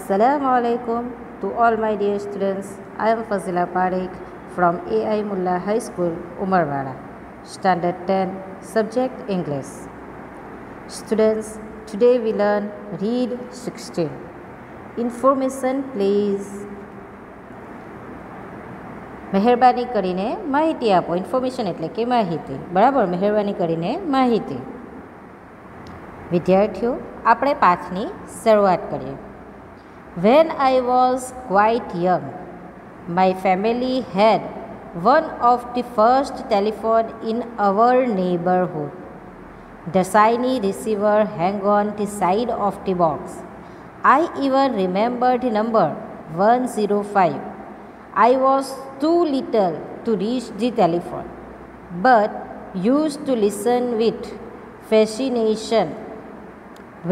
Assalamu alaikum to all my dear students. I am Fazila Parekh from AI Mullah High School, Umarwada, Standard 10, Subject English. Students, today we learn Read 16. Information please. મહેરબાની કરીને માહિતી આપો. Information એટલે કે માહિતી, બરાબર. મહેરબાની કરીને માહિતી. વિદ્યાર્થીઓ, આપણે પાઠની શરૂઆત કરીએ. When I was quite young, my family had one of the first telephone in our neighborhood. The shiny receiver hung on the side of the box. I even remember the number 105. I was too little to reach the telephone, but used to listen with fascination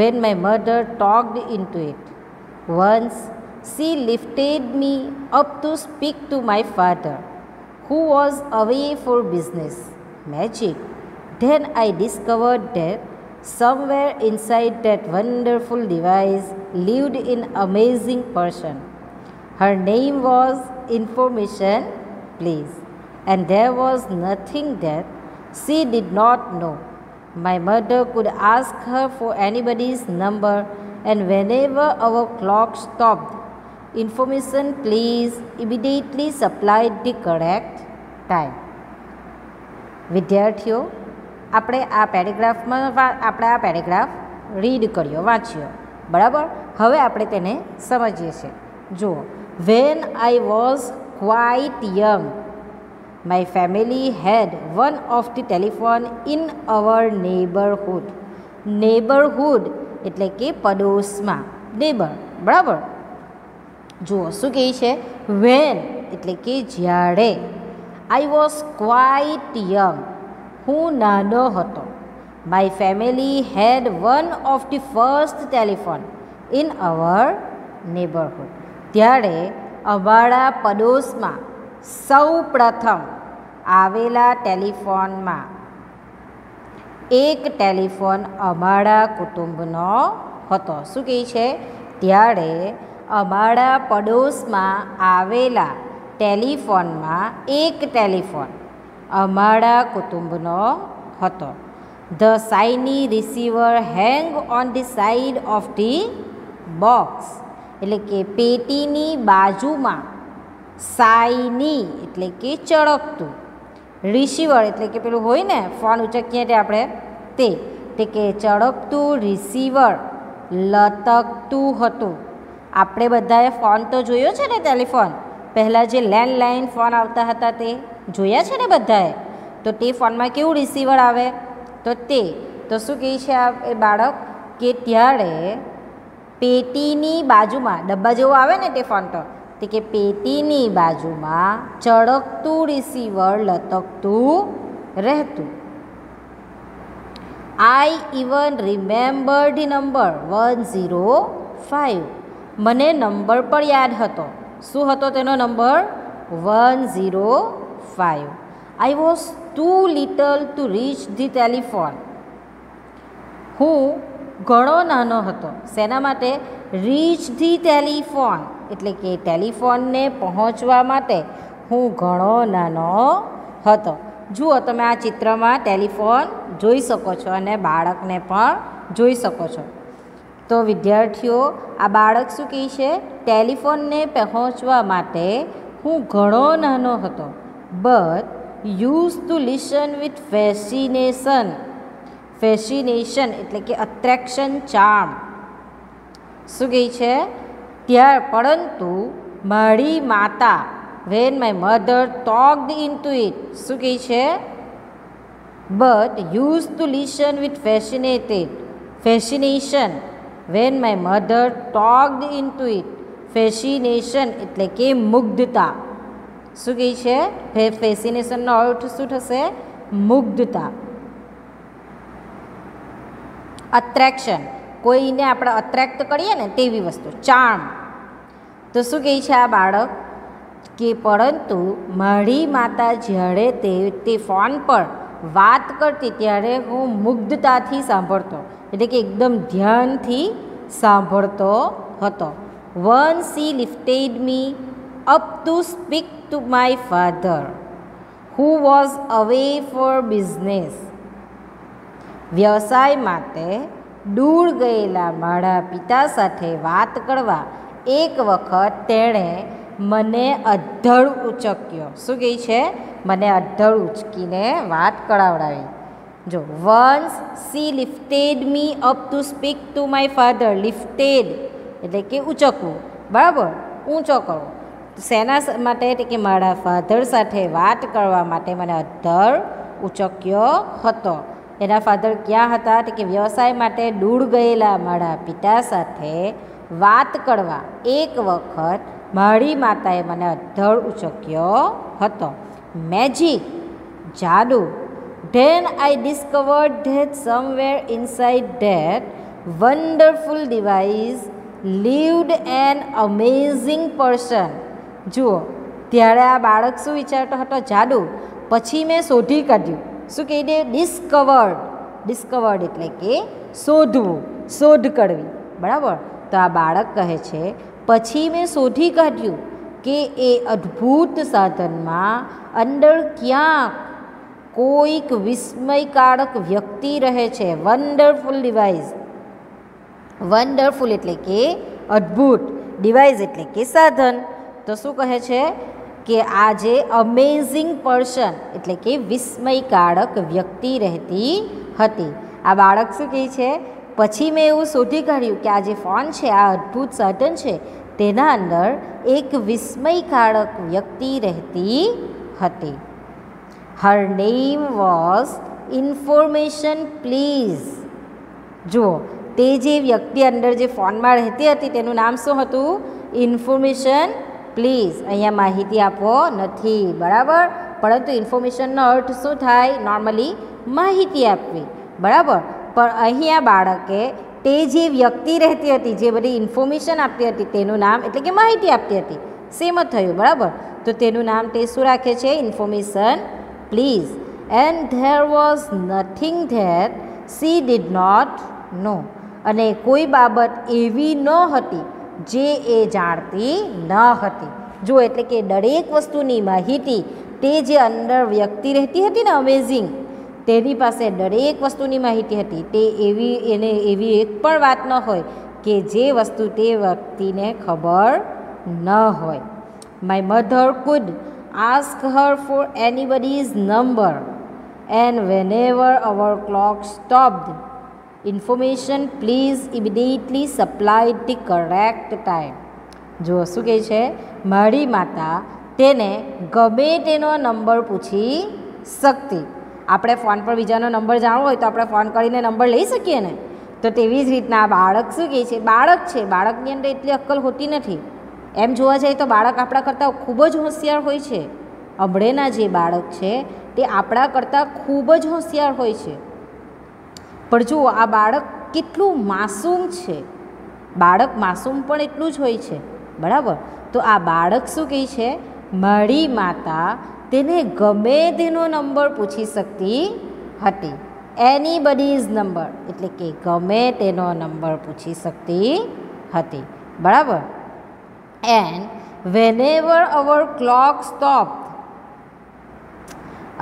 when my mother talked into it. Once she lifted me up to speak to my father, who was away for business. Magic. Then I discovered that somewhere inside that wonderful device lived an amazing person. Her name was Information Please, and there was nothing that she did not know. My mother could ask her for anybody's number, and whenever our clock stopped, Information Please immediately supplied the correct time. વિદ્યાર્થીઓ, આપણે આ paragraph read કર્યો, વાંચ્યો, બરાબર. હવે આપણે તેને સમજીએ છીએ. જુઓ. When I was quite young, my family had one of the telephone in our neighborhood. Neighborhood એટલે કે પડોશમાં, નેબર, બરાબર. જુઓ શું કહે છે. When એટલે કે જ્યારે. I was quite young, હું નાનો હતો. My family had one of the first telephone in our neighborhood. ત્યારે અમારા પડોશમાં સૌ પ્રથમ આવેલા ટેલિફોનમાં એક ટેલિફોન અમારા કુટુંબનો હતો. શું કહે છે. ત્યારે અમારા પડોશમાં આવેલા ટેલિફોનમાં એક ટેલિફોન અમારા કુટુંબનો હતો. The shiny receiver hang on the side of the box. એટલે કે પેટીની બાજુમાં શાઇની એટલે કે ચળકતું, રિસીવર એટલે કે પેલું હોય ને ફોન ઉચકીએ તે આપણે તે કે ચળકતું રિસીવર લટકતું હતું. આપણે બધાએ ફોન તો જોયો છે ને, ટેલિફોન પહેલાં જે લેન્ડલાઇન ફોન આવતા હતા તે જોયા છે ને બધાએ. તો તે ફોનમાં કેવું રિસીવર આવે, તો શું કહે છે આ એ બાળક કે ત્યારે પેટીની બાજુમાં, ડબ્બા જેવું આવે ને તે ફોન, તો કે પેટીની બાજુમાં ચળકતું રિસીવર લટકતું રહેતું. I even remember the number 105. મને નંબર પણ યાદ હતો. શું હતો તેનો number? 105. I was too little to reach the telephone. હું ઘણો નાનો હતો. શેના માટે? રીચ ધી ટેલિફોન એટલે કે ટેલિફોનને પહોંચવા માટે હું ઘણો નાનો હતો. જુઓ, તમે આ ચિત્રમાં ટેલિફોન જોઈ શકો છો અને બાળકને પણ જોઈ શકો છો. તો વિદ્યાર્થીઓ, આ બાળક શું કહે છે? ટેલિફોનને પહોંચવા માટે હું ઘણો નાનો હતો. But use to listen with fascination. Fascination એટલે કે અટ્રેક્શન, ચાર્મ. શું કહે છે? પરંતુ મારી માતા, when my mother talked into it. શું કહે છે? But use to listen with fascination when my mother talked into it. Fascination એટલે કે મુગ્ધતા. શું કહે છે? ફેસિનેશનનો અર્થ શું થશે? મુગ્ધતા. અટ્રેક્શન, કોઈને આપણે અટ્રેક્ટ કરીએ ને તેવી વસ્તુ, ચાર્મ. તો શું કહે છે આ બાળક કે પરંતુ મારી માતા જ્યારે તે ફોન પર વાત કરતી ત્યારે હું મુગ્ધતાથી સાંભળતો, એટલે કે એકદમ ધ્યાનથી સાંભળતો હતો. Once he lifted me up to speak to my father, who was away for business. વ્યવસાય માટે દૂર ગયેલા મારા પિતા સાથે વાત કરવા એક વખત તેણે મને અધ્ધર ઉચક્યો. શું કહે છે? મને અધ્ધર ઉચકીને વાત કરાવડાવી. જો once C lifted me up to speak to my father. Lifted એટલે કે ઉચકવું, બરાબર, ઊંચો કરવો. શેના માટે? એટલે કે મારા ફાધર સાથે વાત કરવા માટે મને અધ્ધર ઉચક્યો હતો. એના ફાધર ક્યાં હતા? એટલે કે વ્યવસાય માટે દૂર ગયેલા મારા પિતા સાથે વાત કરવા એક વખત મારી માતાએ મને અધ્ધર ઉચક્યો હતો. મેજિક, જાદુ. Then I discovered that somewhere inside that wonderful device lived an amazing person. જુઓ, ત્યારે આ બાળક શું વિચારતો હતો? જાદુ. પછી મેં શોધી કાઢ્યું. શું કહી દે? ડિસ્કવર્ડ. ડિસ્કવર્ડ એટલે કે શોધવું, શોધ કરવી, બરાબર. તો આ બાળક કહે છે પછી મેં શોધી કાઢ્યું કે એ અદ્ભુત સાધનમાં અંદર ક્યાંક કોઈક વિસ્મયકારક વ્યક્તિ રહે છે. Wonderful device. વન્ડરફુલ એટલે કે અદ્ભુત, ડિવાઇસ એટલે કે સાધન. તો શું કહે છે કે આ જે અમેઝિંગ પર્સન એટલે કે વિસ્મયકારક વ્યક્તિ રહેતી હતી. આ બાળક શું કહે છે? પછી મેં એવું શોધી કાઢ્યું કે આ જે ફોન છે, આ અદ્ભુત સાધન છે, તેના અંદર એક વિસ્મયકારક વ્યક્તિ રહેતી હતી. હર નેમ વોઝ ઇન્ફોર્મેશન પ્લીઝ. જુઓ, તે જે વ્યક્તિ અંદર જે ફોનમાં રહેતી હતી તેનું નામ શું હતું? Information please. અહીંયા માહિતી આપવો નથી, બરાબર, પરંતુ ઇન્ફોર્મેશનનો અર્થ શું થાય? નોર્મલી માહિતી આપવી, બરાબર. પણ અહીંયા બાળકે તે જે વ્યક્તિ રહેતી હતી, જે બધી ઇન્ફોર્મેશન આપતી હતી, તેનું નામ એટલે કે માહિતી આપતી હતી, સેમ જ થયું, બરાબર. તો તેનું નામ તે શું રાખે છે? Information please. And there was nothing that she did not know. અને કોઈ બાબત એવી ન હતી જે એ જાણતી ન હતી. જો એટલે કે દરેક વસ્તુની માહિતી તે જે અંદર વ્યક્તિ રહેતી હતી ને, અમેઝિંગ, તેની પાસે દરેક વસ્તુની માહિતી હતી. તે એને એવી એક પણ વાત ન હોય કે જે વસ્તુ તે વ્યક્તિને ખબર ન હોય. My mother could ask her for anybody's number and whenever our clock stopped, information please immediately supplied the correct time. જો શું કહે છે? મારી માતા તેને ગમે તેનો નંબર પૂછી શકતી. આપણે ફોન પર બીજાનો નંબર જાણવો હોય તો આપણે ફોન કરીને નંબર લઈ શકીએ ને. તો તેવી જ રીતના બાળક શું કહે છે? બાળક છે, બાળકની અંદર એટલી અક્કલ હોતી નથી. એમ જોવા જઈએ તો બાળક આપણા કરતાં ખૂબ જ હોશિયાર હોય છે. હમણાંના જે બાળક છે તે આપણા કરતાં ખૂબ જ હોશિયાર હોય છે. પણ જુઓ, આ બાળક કેટલું માસૂમ છે. બાળક માસૂમ પણ એટલું જ હોય છે, બરાબર. તો આ બાળક શું કહે છે? મારી માતા તેને ગમે તેનો નંબર પૂછી શકતી હતી. એનીબડીઝ નંબર એટલે કે ગમે તેનો નંબર પૂછી શકતી હતી, બરાબર. And whenever our clock stop.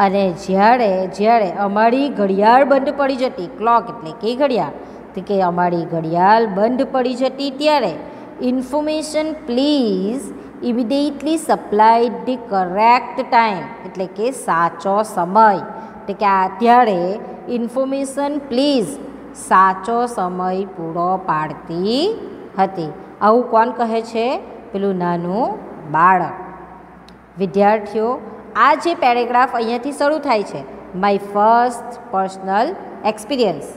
અને જ્યારે અમારી ઘડિયાળ બંધ પડી જતી, ક્લોક એટલે કે ઘડિયાળ, તો કે અમારી ઘડિયાળ બંધ પડી જતી ત્યારે information please immediately supplied the correct time એટલે કે સાચો સમય. એટલે કે ત્યારે ઇન્ફોર્મેશન પ્લીઝ સાચો સમય પૂરો પાડતી હતી. આવું કોણ કહે છે? પેલું નાનું બાળક. વિદ્યાર્થીઓ, આ જે પેરેગ્રાફ અહીંયાથી શરૂ થાય છે, માય ફર્સ્ટ પર્સનલ એક્સપિરિયન્સ,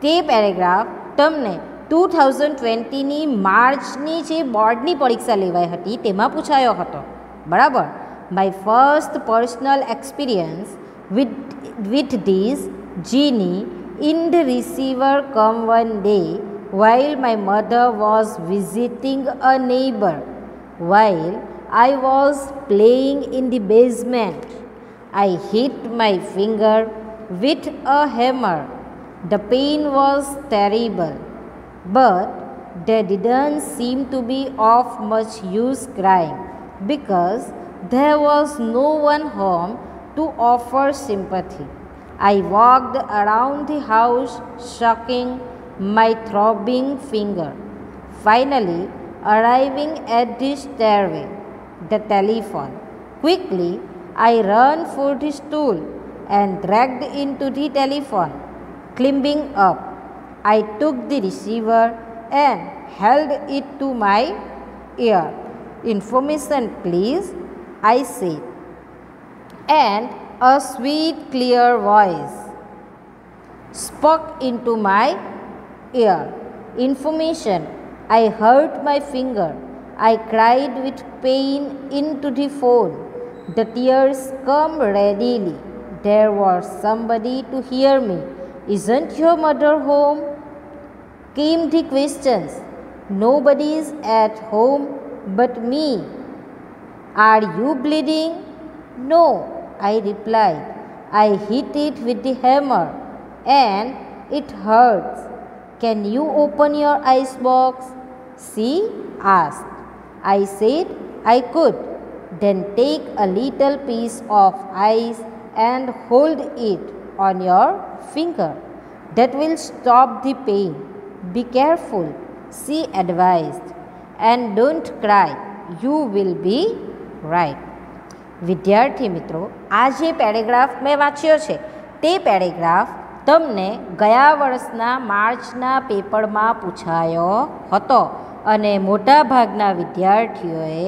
તે પેરેગ્રાફ તમને 2020ની માર્ચની જે બોર્ડની પરીક્ષા લેવાઈ હતી તેમાં પૂછાયો હતો, બરાબર. My first personal experience with this genie in the receiver come one day while my mother was visiting a neighbor. While I was playing in the basement, I hit my finger with a hammer. The pain was terrible, but they didn't seem to be of much use crying, because there was no one home to offer sympathy. I walked around the house, shaking my throbbing finger. Finally, arriving at the stairway, the telephone. Quickly, I ran for the stool and dragged into the telephone. Climbing up, I took the receiver and held it to my ear. "Information, please," I said, and a sweet, clear voice spoke into my ear. "Information." I hurt my finger. I cried with pain into the phone. The tears come readily. There was somebody to hear me. "Isn't your mother home?" came the questions. "Nobody is at home but me." "Are you bleeding?" "No," I replied. "I hit it with the hammer and it hurts." "Can you open your icebox?" she asked. I said I could. "Then take a little piece of ice and hold it on your finger. That will stop the pain. Be careful," she advised. "And don't cry. You will be right." વિદ્યાર્થી મિત્રો, આ જે paragraph મેં વાંચ્યો છે તે paragraph તમને ગયા વર્ષના માર્ચના પેપરમાં પૂછાયો હતો અને મોટાભાગના વિદ્યાર્થીઓએ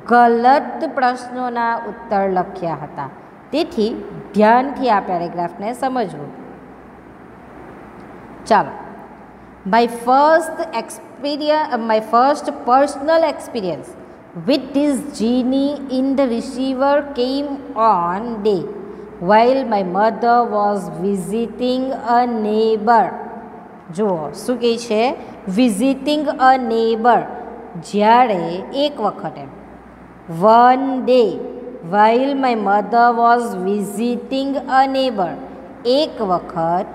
ગલત પ્રશ્નોના ઉત્તર લખ્યા હતા. તેથી ધ્યાનથી આ પેરેગ્રાફને સમજવું. ચાલો. My first personal experience with this genie in the receiver came on day while my mother was visiting a neighbor. જુઓ શું કહે છે? Visiting a neighbour. જ્યારે એક વખત એમ. One day while my mother was visiting a neighbor. એક વખત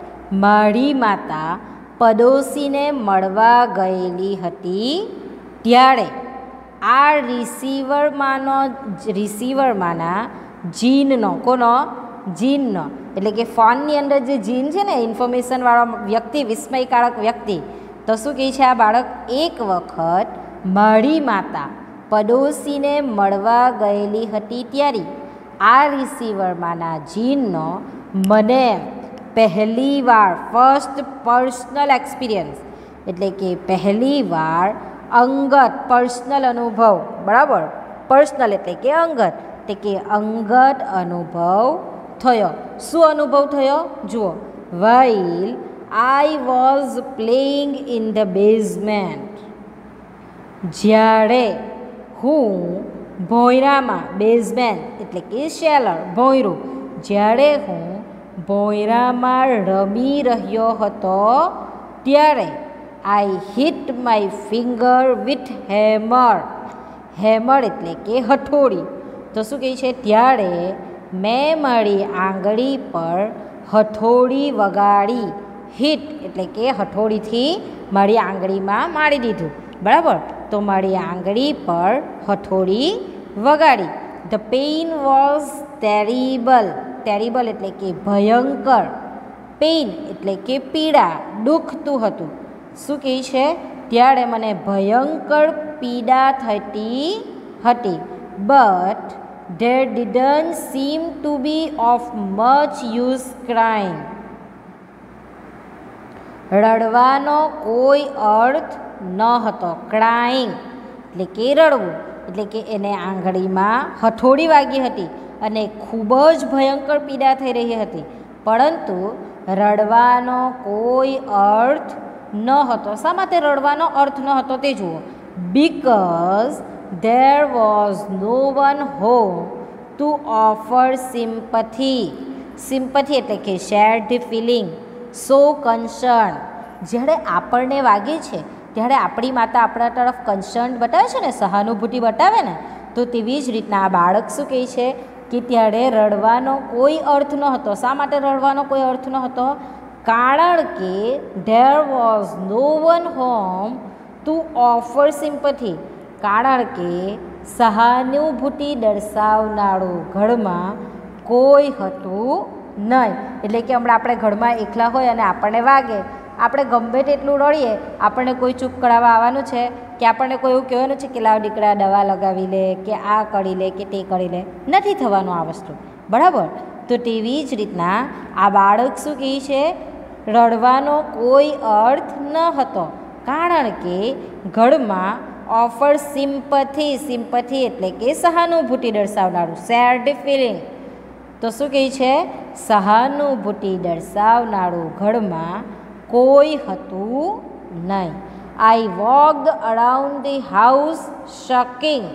મારી માતા પડોશીને મળવા ગયેલી હતી ત્યારે આ રિસીવરમાંના જીનનો, કોનો? જીનનો, એટલે કે ફોનની અંદર જે જીન છે ને, ઇન્ફોર્મેશનવાળો વ્યક્તિ, વિસ્મયકારક વ્યક્તિ. તો શું કહે છે આ બાળક? એક વખત મારી માતા પડોશીને મળવા ગયેલી હતી ત્યારે આ રિસીવરમાંના જીનનો મને પહેલીવાર, ફર્સ્ટ પર્સનલ એક્સપિરિયન્સ, એટલે કે પહેલીવાર અંગત, પર્સનલ અનુભવ, બરાબર? પર્સનલ એટલે કે અંગત, એટલે કે અંગત અનુભવ થયો. શું અનુભવ થયો? જુઓ. while I was playing in the basement. જ્યારે હું ભોંયરામાં, બેઝમેન્ટ એટલે કે શેલર, ભોંયરું, જ્યારે હું ભોંયરામાં રમી રહ્યો હતો ત્યારે I hit my finger with hammer. Hammer એટલે કે હથોડી. તો શું કહે છે? ત્યારે મેં મારી આંગળી પર હથોડી વગાડી. હિટ એટલે કે હથોડીથી મારી આંગળીમાં મારી દીધું, બરાબર? તો મારી આંગળી પર હથોડી વગાડી. The pain was terrible. Terrible એટલે કે ભયંકર. પેઇન એટલે કે પીડા, દુખતું હતું. શું કહે છે? ત્યારે મને ભયંકર પીડા થતી હતી. But there didn't seem to be of much use crying. રડવાનો કોઈ અર્થ ન હતો. ક્રાઇંગ એટલે કે રડવું, એટલે કે એને આંગળીમાં હથોડી વાગી હતી અને ખૂબ જ ભયંકર પીડા થઈ રહી હતી, પરંતુ રડવાનો કોઈ અર્થ ન હતો. શા માટે રડવાનો અર્થ ન હતો તે જુઓ. because there was no one home to offer sympathy. sympathy એટલે કે shared feeling, so concern. જ્યારે આપણને વાગે છે ત્યારે આપણી માતા આપણા તરફ કન્સર્ન બતાવે છે ને, સહાનુભૂતિ બતાવે ને, તો તેવી જ રીતના આ બાળક શું કહે છે કે ત્યારે રડવાનો કોઈ અર્થ ન હતો. શા માટે રડવાનો કોઈ અર્થ ન હતો? કારણ કે there was no one home to offer sympathy, કારણ કે સહાનુભૂતિ દર્શાવનારું ઘરમાં કોઈ હતું નહીં. એટલે કે હમણાં આપણે ઘરમાં એકલા હોય અને આપણને વાગે, આપણે ગમે તેટલું રડીએ, આપણને કોઈ ચૂપ કરાવવા આવવાનું છે કે આપણને કોઈ એવું કહેવાનું છે કે લાવ દીકરા દવા લગાવી લે કે આ કરી લે કે તે કરી લે? નથી થવાનું આ વસ્તુ, બરાબર? તો તેવી જ રીતના આ બાળક શું કહે છે? રડવાનો કોઈ અર્થ ન હતો, કારણ કે ઘરમાં ઓફર સિમ્પથી, સિમ્પથી એટલે કે સહાનુભૂતિ દર્શાવનારું, શેર્ડ ફિલિંગ. તો શું કહે છે? સહાનુભૂતિ દર્શાવનારું ઘરમાં કોઈ હતું નહીં. I walked around the house shocking,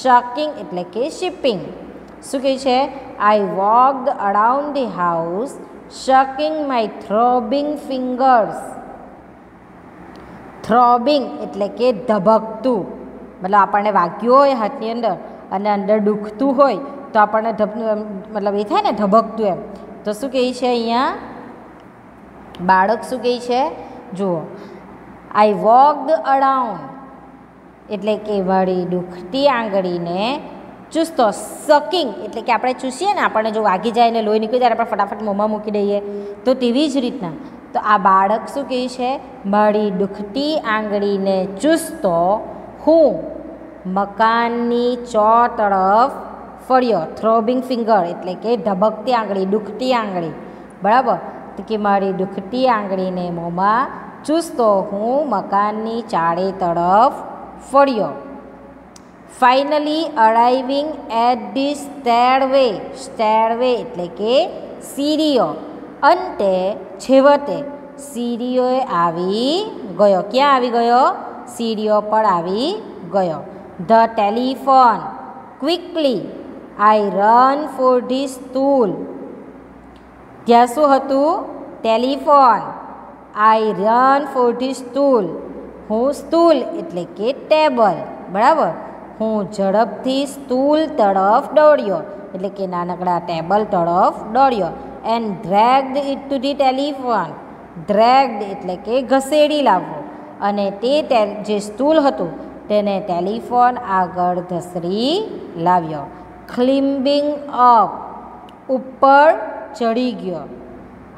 shocking એટલે કે શિપિંગ. શું કહે છે? I walked around the house shocking my throbbing fingers. Throbbing એટલે કે ધબકતું, મતલબ આપણને વાગ્યું હોય હાથની અંદર અને અંદર દુખતું હોય તો આપણને મતલબ એ થાય ને ધબકતું એમ. તો શું કહે છે અહીંયા બાળક? શું કહે છે? જુઓ, આઈ વોકડ અરાઉન્ડ એટલે કે મારી દુખતી આંગળીને ચૂસતો, સકિંગ એટલે કે આપણે ચૂસીએ ને, આપણને જો વાગી જાય ને લોહી નીકળી જાય આપણે ફટાફટ મોંમાં મૂકી દઈએ, તો તેવી જ રીતના તો આ બાળક શું કહે છે? મારી દુખતી આંગળીને ચૂસતો હું મકાનની તરફ ફર્યો. થ્રોબિંગ ફિંગર એટલે કે ધબકતી આંગળી, દુખતી આંગળી, બરાબર? તો કે મારી દુખતી આંગળીને મોંમાં ચૂસતો હું મકાનની ચારે તરફ ફર્યો. ફાઇનલી અરાઇવિંગ એટ ધી સ્ટેરવે, સ્ટેરવે એટલે કે સીડીઓ, અંતે છેવટે સીડીઓએ આવી ગયો. ક્યાં આવી ગયો? સીડીઓ પર આવી ગયો. The telephone, quickly I run for the stool. ત્યાં શું હતું? Telephone. I run for the stool, હું સ્ટૂલ એટલે કે ટેબલ, બરાબર? હું ઝડપથી સ્ટૂલ તરફ દોડ્યો એટલે કે નાનકડા ટેબલ તરફ દોડ્યો. And dragged it to the telephone. Dragged એટલે કે ઘસેડી લાવવો, અને તે જે સ્ટૂલ હતું તેને ટેલિફોન આગળ ધસરી લાવ્યો. ક્લિમ્બિંગ અપ ઉપર ચડી ગયો.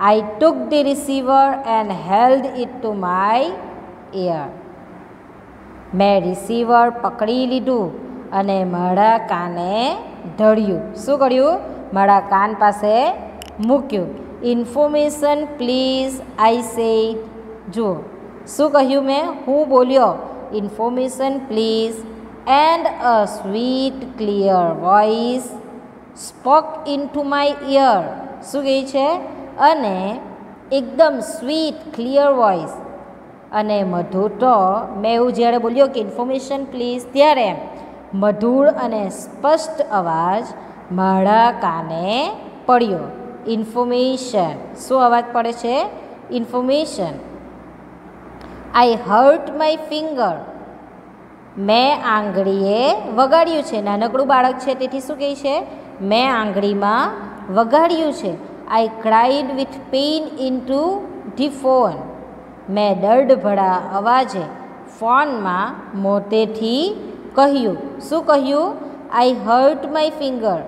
I took the receiver and held it to my ear. મેં રિસીવર પકડી લીધું અને મારા કાને ધર્યું. શું કર્યું? મારા કાન પાસે મૂક્યું. Information please I said. જુઓ શું કહ્યું મેં? હું બોલ્યો information please, and a sweet clear voice spoke into my ear. શું કહે છે? અને એકદમ સ્વીટ ક્લિયર વોઇસ અને મધુર, તો મેં એવું જ્યારે બોલ્યો કે ઇન્ફોર્મેશન પ્લીઝ, ત્યારે મધુર અને સ્પષ્ટ અવાજ મારા કાને પડ્યો. ઇન્ફોર્મેશન, શું અવાજ પડે છે? Information. I hurt my finger, મેં આંગળીએ વગાડ્યું છે. નાનકડું બાળક છે તેથી શું કહે છે? મેં આંગળીમાં વગાડ્યું છે. I cried with pain into the phone, મેં દર્દભરા અવાજે ફોનમાં મોટેથી કહ્યું. શું કહ્યું? આઈ હર્ટ માય ફિંગર,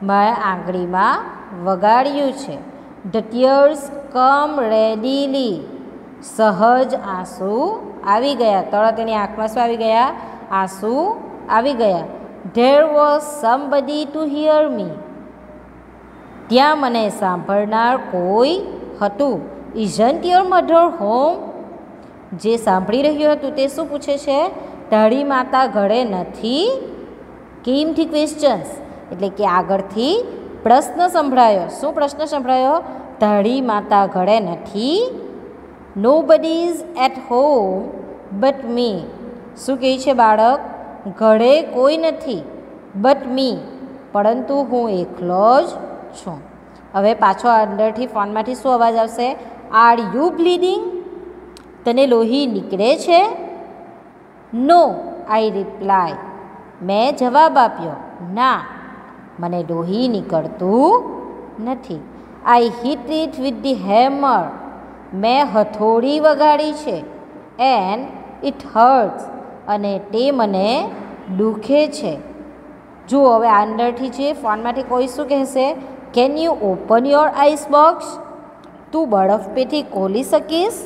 મેં આંગળીમાં વગાડ્યું છે. ધ ટીયર્સ કમ રેડીલી, સહજ આંસુ આવી ગયા. તરત એની આંખમાં શું આવી ગયા? આંસુ આવી ગયા. There was somebody to hear me, ત્યાં મને સાંભળનાર કોઈ હતું. ઇઝન્ટ યોર મધર હોમ, જે સાંભળી રહ્યું હતું તે શું પૂછે છે? તારી માતા ઘરે નથી? કેમ થી ક્વેશ્ચન્સ એટલે કે આગળથી પ્રશ્ન સંભળાયો. શું પ્રશ્ન સંભળાયો? તારી માતા ઘરે નથી? Nobody is at home but me. શું કહે છે બાળક? ઘરે કોઈ નથી બટ મી, પરંતુ હું એકલો જ છું. હવે પાછો અંદરથી ફોનમાંથી શું અવાજ આવશે? આર યુ બ્લીડિંગ, તને લોહી નીકળે છે? નો આઈ રિપ્લાય, મેં જવાબ આપ્યો ના, મને લોહી નીકળતું નથી. I hit it with the hammer, મેં હથોડી વગાડી છે. એન્ડ ઇટ હર્ટ્સ અને તે મને દુખે છે. જુઓ હવે અંદરથી છે ફોનમાંથી કોઈ શું કહેશે, can you open your eyes box, તું બરફ પેટી ખોલી શકીશ.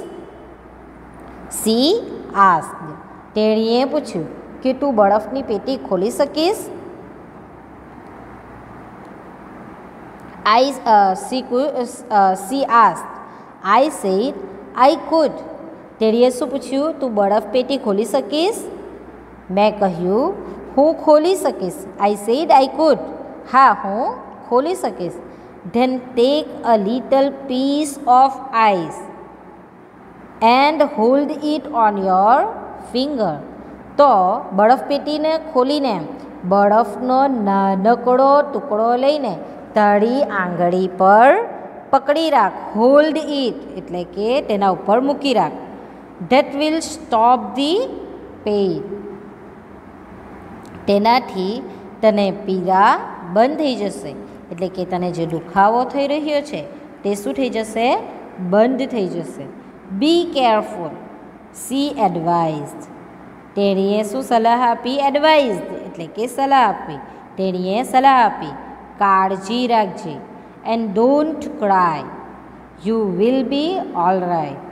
સી આસ્ક્ડ, તેણીએ પૂછ્યું કે તું બરફની પેટી ખોલી શકીશ. She asked. I said I could. તેણીએ શું પૂછ્યું, તું બરફ પેટી ખોલી શકીશ. મેં કહ્યું હું ખોલી શકીશ. I said I could. હા હું ખોલી શકીશ. Then take a little piece of ice and hold it on your finger. તો બરફ પેટીને ખોલીને બરફનો નાનકડો ટુકડો લઈને તારી આંગળી પર પકડી રાખ. હોલ્ડ ઇટ એટલે કે તેના ઉપર મૂકી રાખ. That will stop the pain. તેનાથી તને પીડા બંધ થઈ જશે. એટલે કે તને જે દુખાવો થઈ રહ્યો છે તે શું થઈ જશે, બંધ થઈ જશે. Be careful. C advised. તેણીએ શું સલાહ આપી, એડવાઇઝડ એટલે કે સલાહ આપી. તેણીએ સલાહ આપી કાળજી રાખજે. And don't cry, you will be all right.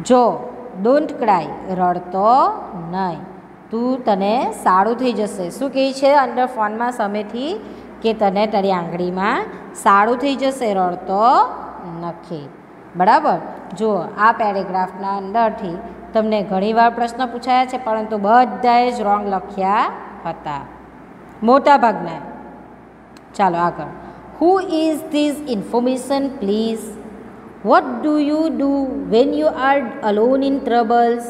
જો ડોન્ટ ક્રાય, રડતો નહીં, તને સારું થઈ જશે. શું કહે છે અંદર ફોનમાં સામેથી કે તને તારી આંગળીમાં સારું થઈ જશે, રડતો નથી. બરાબર. જુઓ આ પેરેગ્રાફના અંદરથી તમને ઘણીવાર પ્રશ્ન પૂછાયા છે, પરંતુ બધાએ જ રોંગ લખ્યા હતા, મોટા ભાગના. ચાલો આગળ. Who is this information please? What do you do when you are alone in troubles?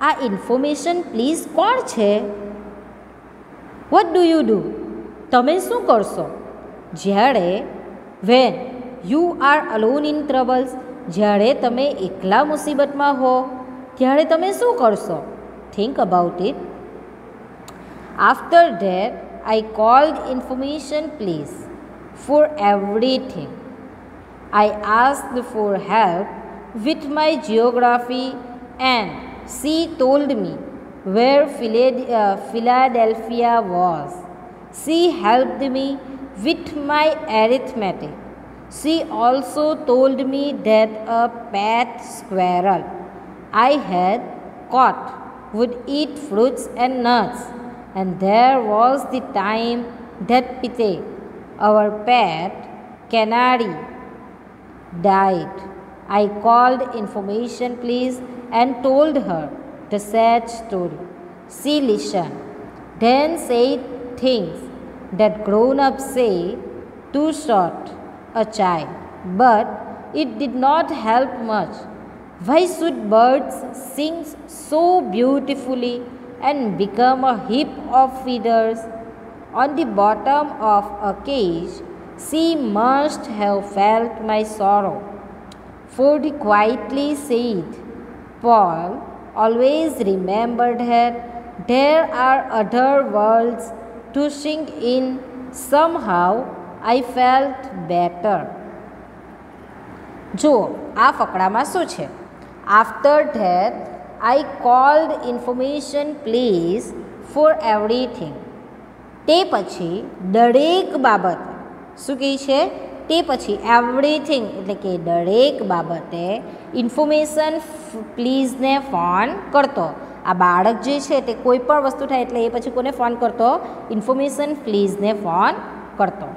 આ ઇન્ફોર્મેશન પ્લીઝ કોણ છે? વોટ ડુ યુ ડુ, તમે શું કરશો? જ્યારે when you are alone in troubles, જ્યારે તમે એકલા મુસીબતમાં હો ત્યારે તમે શું કરશો? Think about it. After that I called information please for everything. I asked for help with my geography and she told me where Philadelphia was. She helped me with my arithmetic. She also told me that a pet squirrel I had caught would eat fruits and nuts. And there was the time that Pite, our pet canary, died. I called information please and told her the sad story. She listened, then said things that grown-ups say to short a child, but it did not help much. Why should birds sing so beautifully and become a heap of feathers on the bottom of a cage? She must have felt my sorrow, for he quietly said, Paul always remembered that there are other worlds to sing in. Somehow I felt better. જો આ ફકરામાં શું છે? After that I called information please for everything. તે પછી દરેક બાબતે શું કહે છે? તે પછી એવરીથિંગ એટલે કે દરેક બાબતે ઇન્ફોર્મેશન પ્લીઝને ફોન કરતો. આ બાળક જે છે તે કોઈ પણ વસ્તુ થાય એટલે એ પછી કોને ફોન કરતો? ઇન્ફોર્મેશન પ્લીઝને ફોન કરતો.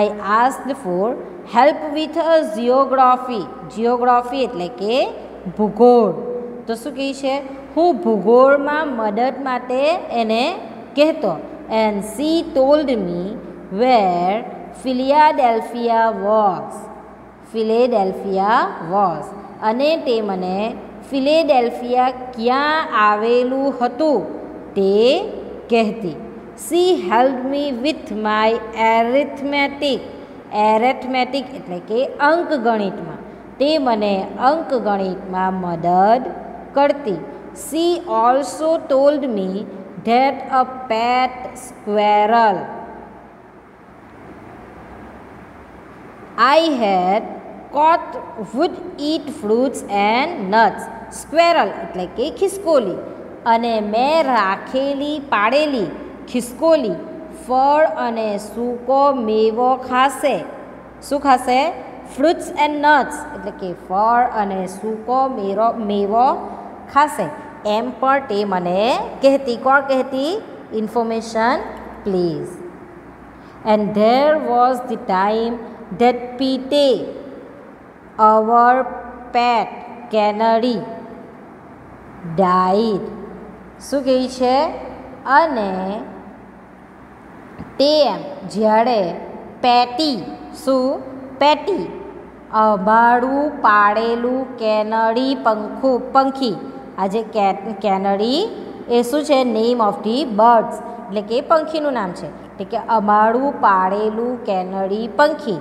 I asked for help with a geography. Geography એટલે કે ભૂગોળ. તો શું કહે છે? હું ભૂગોળમાં મદદ માટે એને કહેતો. And she told me where Philadelphia was. Philadelphia was. અને તે મને ફિલેડેલ્ફિયા ક્યાં આવેલું હતું તે કહેતી. She helped me with my arithmetic. Arithmetic એટલે કે અંકગણિતમાં. તે મને અંકગણિતમાં મદદ કરતી. She also told me that a pet squirrel I had caught would eat fruits and nuts. Squirrel એટલે કે ખિસકોલી, અને મેં રાખેલી પાડેલી ખિસકોલી ફળ અને સૂકો મેવો ખાશે. શું ખાશે? ફ્રૂટ્સ એન્ડ નટ્સ એટલે કે ફળ અને સૂકો મેવો ખાશે. એમ પણ તે મને કહેતી. કોણ કહેતી? Information please. And there was the time that Petey our pet canary died. શું કહે છે? અને તે જ્યારે પેટી, શું? પેટી, અમારું પાળેલું કેનરી પંખી. આ જે કેનરી એ શું છે? નેમ ઓફ ધી બર્ડ્સ એટલે કે પંખીનું નામ છે. એટલે કે અમારું પાળેલું કેનરી પંખી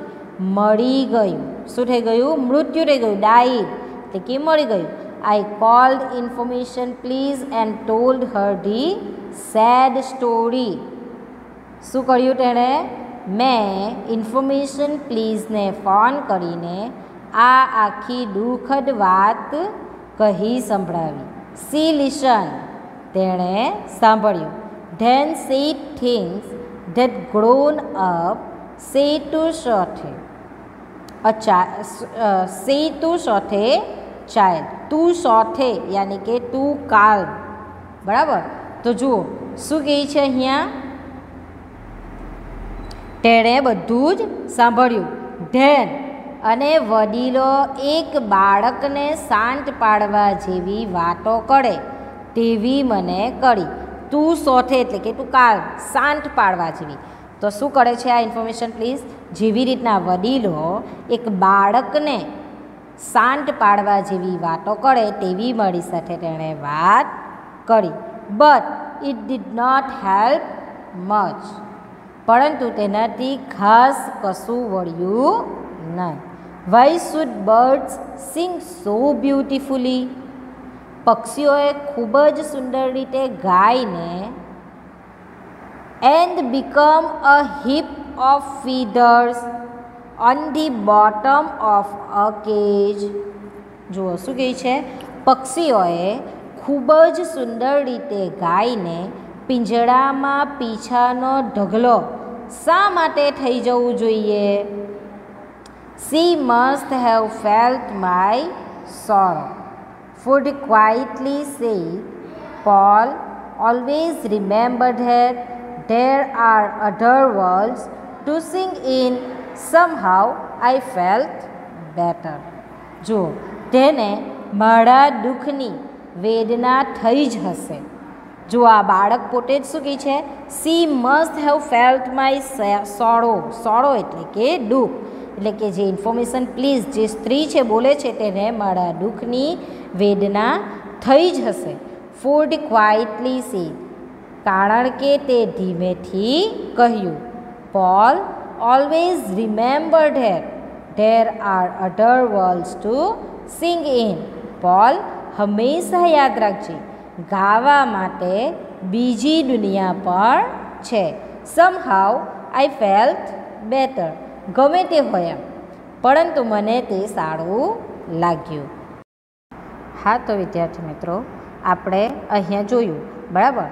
મરી ગયું. શું થઈ ગયું? મૃત્યુ થઈ ગયું. ડાઈડ એટલે કે મરી ગયું. I called information please and told her the sad story. શું કર્યું તેણે? મેં ઇન્ફોર્મેશન પ્લીઝને ફોન કરીને આ આખી દુઃખદ વાત કહી સંભળાવી. સી લિસન તેણે સાંભળ્યું. Then said things that grown up say to સાથે સે ટુ સાથે ચાઇલ્ડ. તું સાથે યાની કે તું કાલ. બરાબર. તો જુઓ શું કહે છે અહીંયા? તેણે બધું જ સાંભળ્યું. ધેન અને વડીલો એક બાળકને શાંત પાડવા જેવી વાતો કરે તેવી મને કરી. તું સોથે એટલે કે તું કાલ, શાંત પાડવા જેવી. તો શું કરે છે આ ઇન્ફોર્મેશન પ્લીઝ? જેવી રીતના વડીલો એક બાળકને શાંત પાડવા જેવી વાતો કરે તેવી મારી સાથે તેણે વાત કરી. But it did not help much. પરંતુ તેનાથી ખાસ કશું વળ્યું નહીં. Why should birds sing so beautifully. પક્ષીઓએ ખૂબ જ સુંદર રીતે ગાઈને and become a heap of feathers on the bottom of a cage. જુઓ શું કહે છે? પક્ષીઓએ ખૂબ જ સુંદર રીતે ગાઈને પિંજરામાં પીછાનો ઢગલો શા માટે થઈ જવું જોઈએ? C must have felt my sorrow. would quietly say, Paul always remembered that there are other worlds to sing in. Somehow I felt better. જો તેને મારા દુઃખની વેદના થઈ જ હશે. જો આ બાળક પોતે જ શું કહે છે? C must have felt my sorrow. Sorrow એટલે કે દુઃખ. એટલે કે જે ઇન્ફોર્મેશન પ્લીઝ જે સ્ત્રી છે બોલે છે તેને મારા દુઃખની વેદના થઈ જ હશે. ફૂડ ક્વાઇટલી સી કારણ કે તે ધીમેથી કહ્યું. Paul always remember there are other worlds to sing in. Paul હંમેશા યાદ રાખજે ગાવા માટે બીજી દુનિયા પણ છે. Somehow I felt better. ગમે તે હોય પરંતુ મને તે સારું લાગ્યું. હા, તો વિદ્યાર્થી મિત્રો આપણે અહીંયા જોયું બરાબર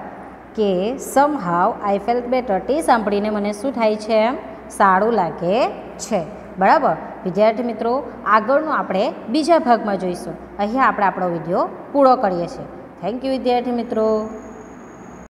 કે સમહાઉ આઈ ફેલ્ટ બેટર તે સાંભળીને મને શું થાય છે? એમ સારું લાગે છે. બરાબર વિદ્યાર્થી મિત્રો, આગળનું આપણે બીજા ભાગમાં જોઈશું. અહીંયા આપણે આપણો વિડીયો પૂરો કરીએ છીએ. થેન્ક યુ વિદ્યાર્થી મિત્રો.